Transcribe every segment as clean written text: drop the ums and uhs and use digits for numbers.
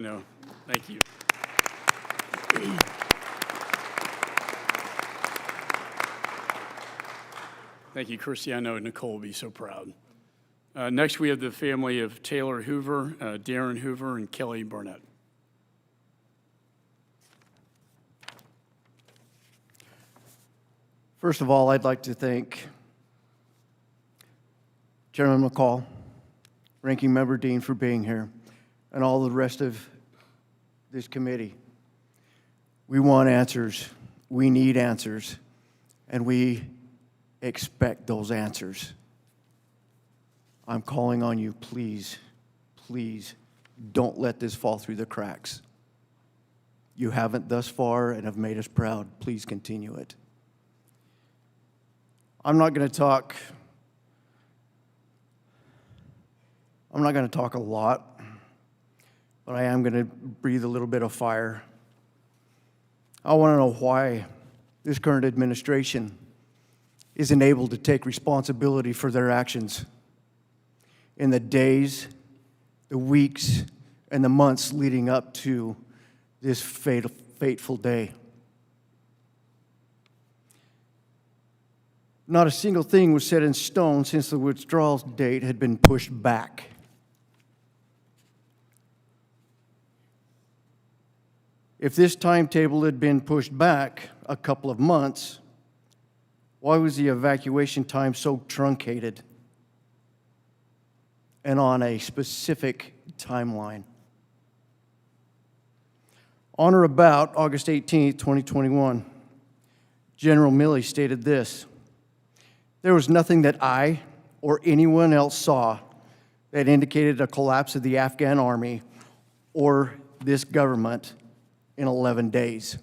No, thank you. Thank you, Christy. I know Nicole will be so proud. Next, we have the family of Taylor Hoover, Darin Hoover, and Kelly Barnett. First of all, I'd like to thank Chairman McCall, Ranking Member Dean for being here, and all the rest of this committee. We want answers, we need answers, and we expect those answers. I'm calling on you, please, please, don't let this fall through the cracks. You haven't thus far and have made us proud. Please continue it. I'm not going to talk a lot, but I am going to breathe a little bit of fire. I want to know why this current administration isn't able to take responsibility for their actions in the days, the weeks, and the months leading up to this fateful day. Not a single thing was set in stone since the withdrawal date had been pushed back. If this timetable had been pushed back a couple of months, why was the evacuation time so truncated and on a specific timeline? On or about August 18th, 2021, General Milley stated this: "There was nothing that I or anyone else saw that indicated a collapse of the Afghan army or this government in 11 days.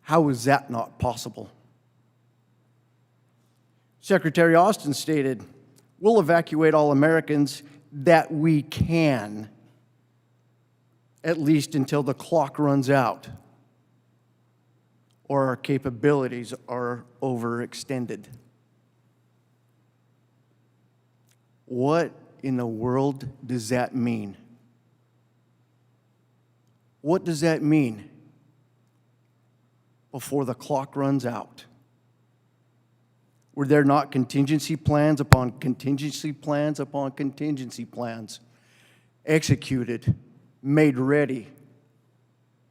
How is that not possible?" Secretary Austin stated, "We'll evacuate all Americans that we can, at least until the clock runs out or our capabilities are overextended." What in the world does that mean? What does that mean? Before the clock runs out? Were there not contingency plans upon contingency plans upon contingency plans executed, made ready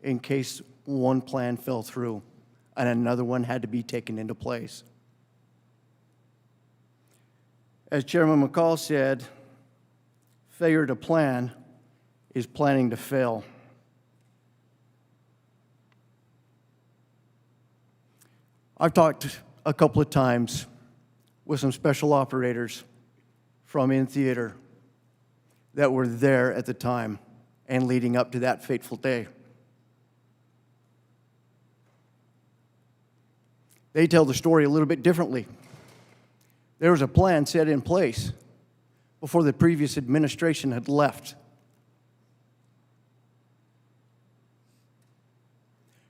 in case one plan fell through and another one had to be taken into place? As Chairman McCall said, failure to plan is planning to fail. I've talked a couple of times with some special operators from in theater that were there at the time and leading up to that fateful day. They tell the story a little bit differently. There was a plan set in place before the previous administration had left.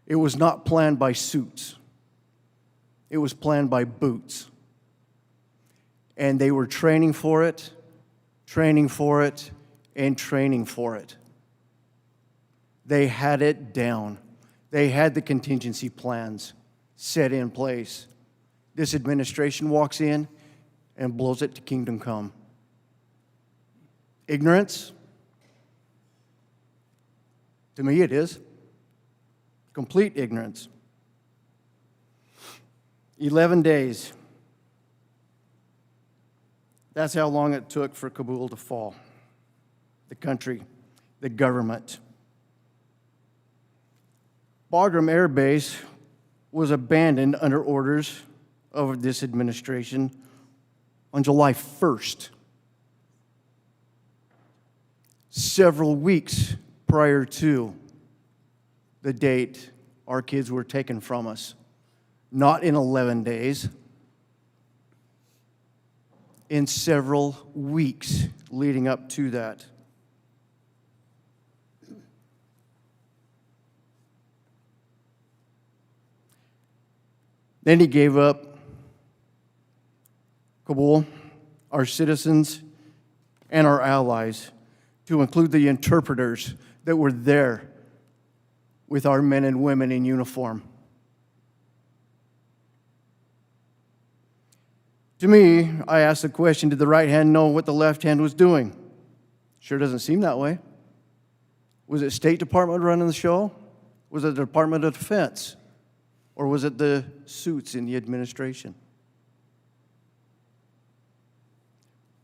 It was not planned by suits. It was planned by boots. And they were training for it, and training for it. They had it down. They had the contingency plans set in place. This administration walks in and blows it to kingdom come. Ignorance? To me, it is. Complete ignorance. 11 days. That's how long it took for Kabul to fall. The country, the government. Bagram Air Base was abandoned under orders of this administration on July 1st, several weeks prior to the date our kids were taken from us. Not in 11 days, in several weeks leading up to that. Then he gave up Kabul, our citizens, and our allies to include the interpreters that were there with our men and women in uniform. To me, I asked the question, did the right hand know what the left hand was doing? Sure doesn't seem that way. Was it State Department running the show? Was it the Department of Defense? Or was it the suits in the administration?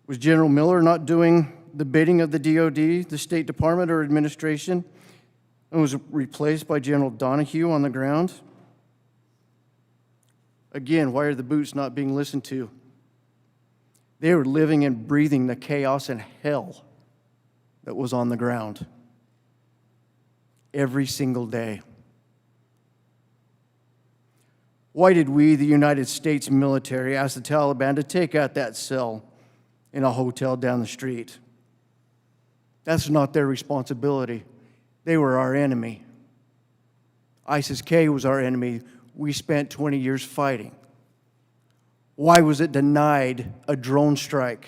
Was General Miller not doing the bidding of the DOD, the State Department, or administration, and was replaced by General Donahue on the ground? Again, why are the boots not being listened to? They were living and breathing the chaos and hell that was on the ground every single day. Why did we, the United States military, ask the Taliban to take out that cell in a hotel down the street? That's not their responsibility. They were our enemy. ISIS-K was our enemy. We spent 20 years fighting. Why was it denied a drone strike,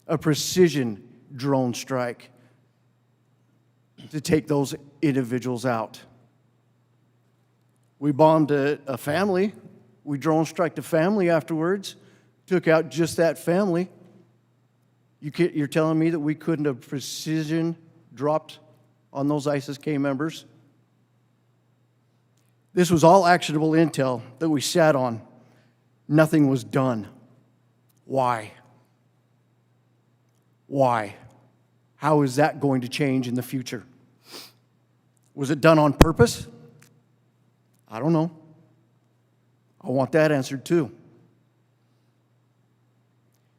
a precision drone strike, to take those individuals out? We bombed a family. We drone striked a family afterwards, took out just that family. You're telling me that we couldn't have precision dropped on those ISIS-K members? This was all actionable intel that we sat on. Nothing was done. Why? Why? How is that going to change in the future? Was it done on purpose? I don't know. I want that answered too.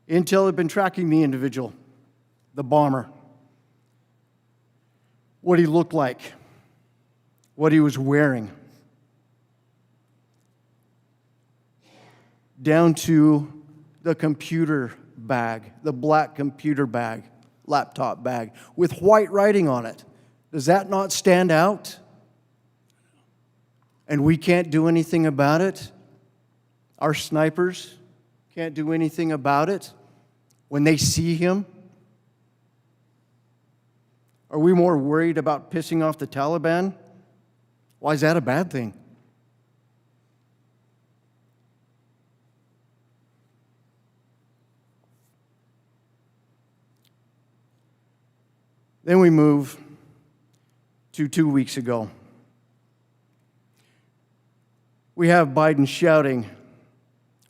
Intel had been tracking the individual, the bomber, what he looked like, what he was wearing, down to the computer bag, the black computer bag, laptop bag, with white writing on it. Does that not stand out? And we can't do anything about it? Our snipers can't do anything about it when they see him? Are we more worried about pissing off the Taliban? Why is that a bad thing? Then we move to 2 weeks ago. We have Biden shouting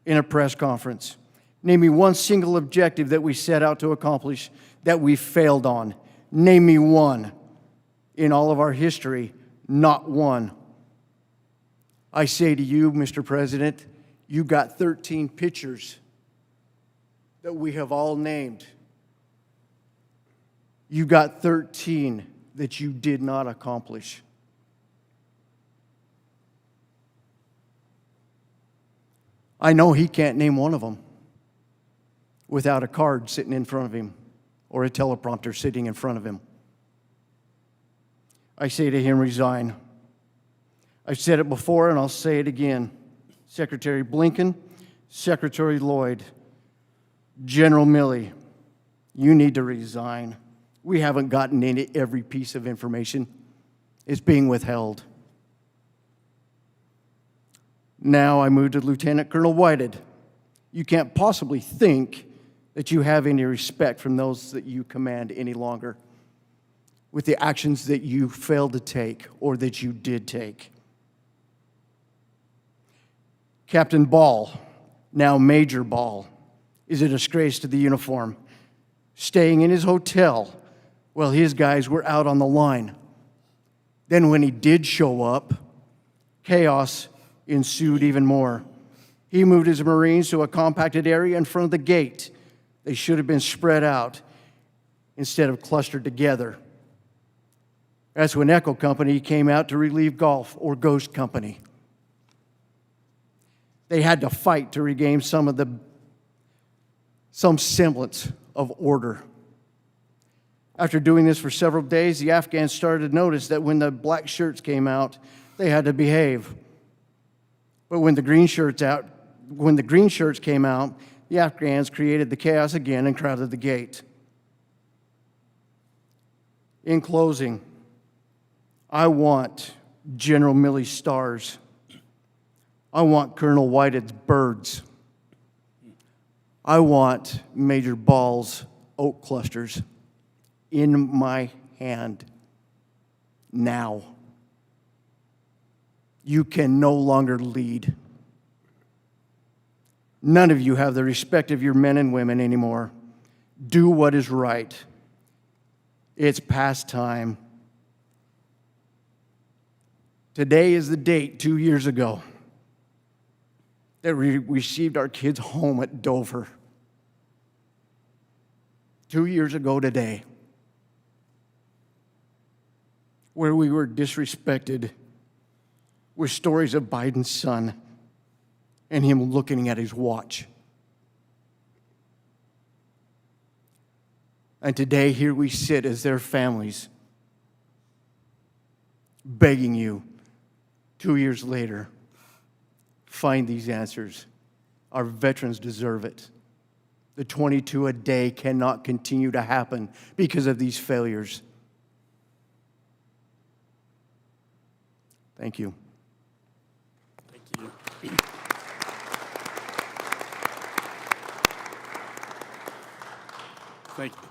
in a press conference, name me one single objective that we set out to accomplish that we failed on. Name me one. In all of our history, not one. I say to you, Mr. President, you got 13 pictures that we have all named. You got 13 that you did not accomplish. I know he can't name one of them without a card sitting in front of him or a teleprompter sitting in front of him. I say to him, resign. I've said it before and I'll say it again. Secretary Blinken, Secretary Lloyd, General Milley, you need to resign. We haven't gotten every piece of information. It's being withheld. Now I move to Lieutenant Colonel Whitehead. You can't possibly think that you have any respect from those that you command any longer with the actions that you failed to take or that you did take. Captain Ball, now Major Ball, is a disgrace to the uniform, staying in his hotel while his guys were out on the line. Then when he did show up, chaos ensued even more. He moved his Marines to a compacted area in front of the gate. They should have been spread out instead of clustered together. That's when Echo Company came out to relieve Golf or Ghost Company. They had to fight to regain some semblance of order. After doing this for several days, the Afghans started to notice that when the black shirts came out, they had to behave. But when the green shirts came out, the Afghans created the chaos again and crowded the gate. In closing, I want General Milley's stars. I want Colonel Whitehead's birds. I want Major Ball's oak clusters in my hand now. You can no longer lead. None of you have the respect of your men and women anymore. Do what is right. It's past time. Today is the date 2 years ago that we received our kids home at Dover. 2 years ago today, where we were disrespected with stories of Biden's son and him looking at his watch. And today, here we sit as their families, begging you, 2 years later, find these answers. Our veterans deserve it. The 22 a day cannot continue to happen because of these failures. Thank you. Thank you. Thank you.